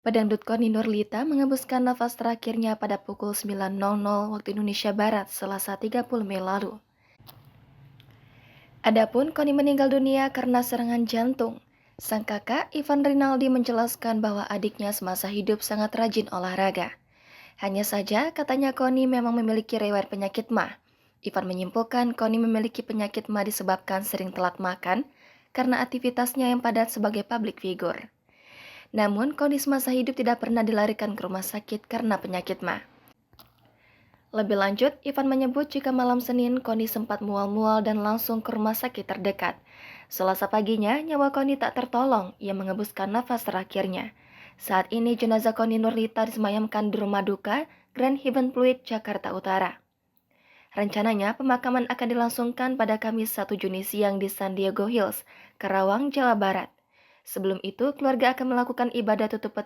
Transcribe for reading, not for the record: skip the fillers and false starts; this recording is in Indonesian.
Pedangdut Koni Nurlita mengembuskan nafas terakhirnya pada pukul 9.00 waktu Indonesia Barat, Selasa 30 Mei lalu. Adapun Koni meninggal dunia karena serangan jantung. Sang kakak, Ivan Rinaldi, menjelaskan bahwa adiknya semasa hidup sangat rajin olahraga. Hanya saja, katanya Koni memang memiliki riwayat penyakit MA. Ivan menyimpulkan Koni memiliki penyakit MA disebabkan sering telat makan karena aktivitasnya yang padat sebagai public figure. Namun, Koni semasa hidup tidak pernah dilarikan ke rumah sakit karena penyakit MA. Lebih lanjut, Ivan menyebut jika malam Senin Koni sempat mual-mual dan langsung ke rumah sakit terdekat. Selasa paginya, nyawa Koni tak tertolong, ia mengembuskan nafas terakhirnya. Saat ini jenazah Koni Nurlita disemayamkan di rumah duka Grand Heaven Pluit, Jakarta Utara. Rencananya, pemakaman akan dilangsungkan pada Kamis 1 Juni siang di San Diego Hills, Karawang, Jawa Barat. Sebelum itu, keluarga akan melakukan ibadah tutup peti